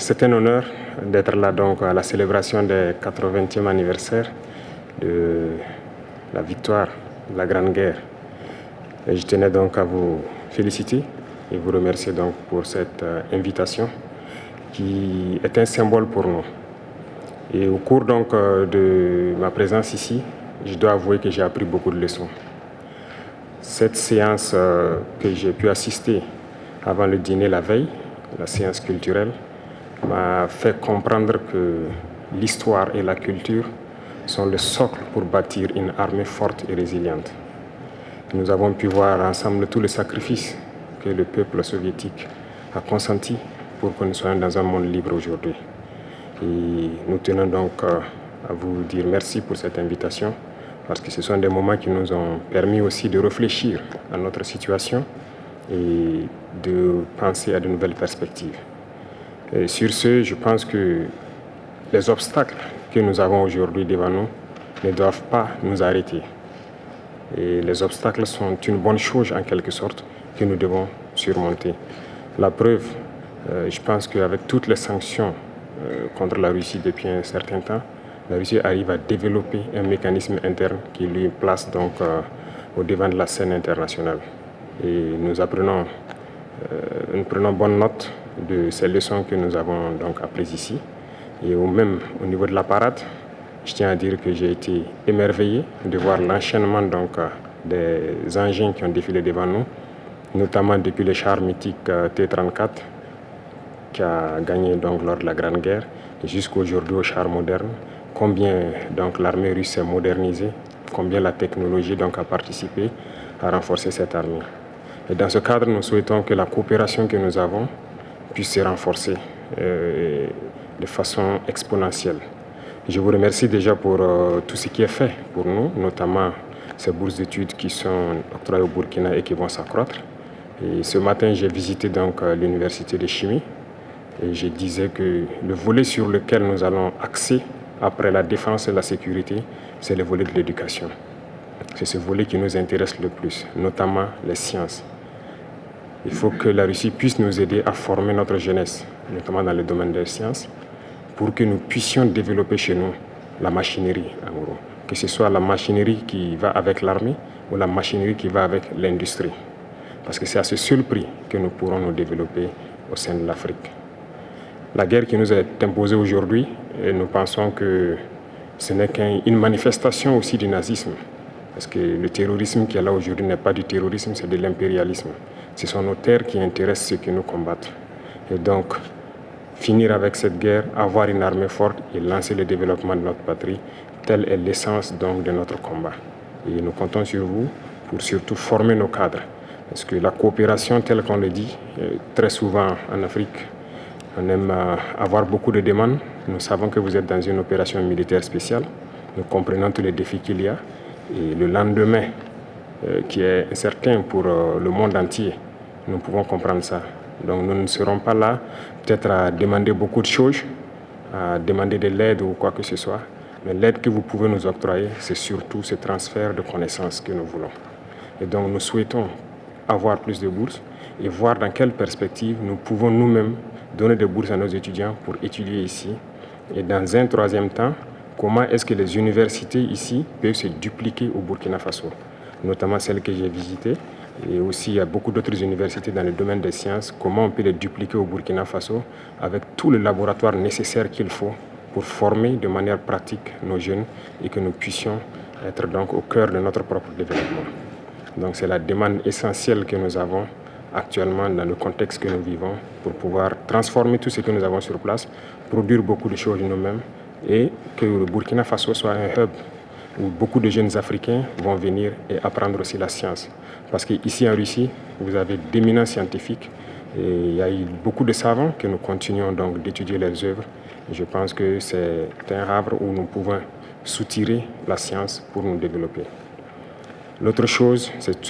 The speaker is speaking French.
C'est un honneur d'être là donc à la célébration des 80e anniversaire de la victoire de la Grande Guerre. Et je tenais donc à vous féliciter et vous remercier donc pour cette invitation qui est un symbole pour nous. Et au cours donc de ma présence ici, je dois avouer que j'ai appris beaucoup de leçons. Cette séance que j'ai pu assister avant le dîner la veille, la séance culturelle, m'a fait comprendre que l'histoire et la culture sont le socle pour bâtir une armée forte et résiliente. Nous avons pu voir ensemble tous les sacrifices que le peuple soviétique a consentis pour que nous soyons dans un monde libre aujourd'hui. Et nous tenons donc à vous dire merci pour cette invitation, parce que ce sont des moments qui nous ont permis aussi de réfléchir à notre situation et de penser à de nouvelles perspectives. Et sur ce, je pense que les obstacles que nous avons aujourd'hui devant nous ne doivent pas nous arrêter. Et les obstacles sont une bonne chose en quelque sorte que nous devons surmonter. La preuve, je pense qu'avec toutes les sanctions contre la Russie depuis un certain temps, la Russie arrive à développer un mécanisme interne qui lui place donc au devant de la scène internationale. Et nous prenons bonne note de ces leçons que nous avons donc apprises ici. Et même au niveau de la parade, je tiens à dire que j'ai été émerveillé de voir l'enchaînement donc des engins qui ont défilé devant nous, notamment depuis le char mythique T-34 qui a gagné donc lors de la Grande Guerre, jusqu'aujourd'hui au char moderne. Combien donc l'armée russe s'est modernisée, combien la technologie donc a participé à renforcer cette armée. Et dans ce cadre, nous souhaitons que la coopération que nous avons puisse se renforcer de façon exponentielle. Je vous remercie déjà pour tout ce qui est fait pour nous, notamment ces bourses d'études qui sont octroyées au Burkina et qui vont s'accroître. Et ce matin, j'ai visité donc l'université de chimie et je disais que le volet sur lequel nous allons axer après la défense et la sécurité, c'est le volet de l'éducation. C'est ce volet qui nous intéresse le plus, notamment les sciences. Il faut que la Russie puisse nous aider à former notre jeunesse, notamment dans le domaine des sciences, pour que nous puissions développer chez nous la machinerie, en gros. Que ce soit la machinerie qui va avec l'armée ou la machinerie qui va avec l'industrie. Parce que c'est à ce seul prix que nous pourrons nous développer au sein de l'Afrique. La guerre qui nous est imposée aujourd'hui, nous pensons que ce n'est qu'une manifestation aussi du nazisme. Parce que le terrorisme qui est là aujourd'hui n'est pas du terrorisme, c'est de l'impérialisme. Ce sont nos terres qui intéressent ceux qui nous combattent. Et donc, finir avec cette guerre, avoir une armée forte et lancer le développement de notre patrie, telle est l'essence donc de notre combat. Et nous comptons sur vous pour surtout former nos cadres. Parce que la coopération, telle qu'on le dit, très souvent en Afrique, on aime avoir beaucoup de demandes. Nous savons que vous êtes dans une opération militaire spéciale. Nous comprenons tous les défis qu'il y a. Et le lendemain, qui est incertain pour le monde entier, nous pouvons comprendre ça. Donc nous ne serons pas là peut-être à demander beaucoup de choses, à demander de l'aide ou quoi que ce soit. Mais l'aide que vous pouvez nous octroyer, c'est surtout ce transfert de connaissances que nous voulons. Et donc nous souhaitons avoir plus de bourses et voir dans quelle perspective nous pouvons nous-mêmes donner des bourses à nos étudiants pour étudier ici. Et dans un troisième temps, comment est-ce que les universités ici peuvent se dupliquer au Burkina Faso, notamment celles que j'ai visitées. Et aussi, il y a beaucoup d'autres universités dans le domaine des sciences. Comment on peut les dupliquer au Burkina Faso avec tout le laboratoire nécessaire qu'il faut pour former de manière pratique nos jeunes et que nous puissions être donc au cœur de notre propre développement. Donc c'est la demande essentielle que nous avons actuellement dans le contexte que nous vivons pour pouvoir transformer tout ce que nous avons sur place, produire beaucoup de choses nous-mêmes et que le Burkina Faso soit un hub où beaucoup de jeunes Africains vont venir et apprendre aussi la science. Parce qu'ici en Russie, vous avez d'éminents scientifiques et il y a eu beaucoup de savants que nous continuons donc d'étudier leurs œuvres. Et je pense que c'est un havre où nous pouvons soutirer la science pour nous développer. L'autre chose, c'est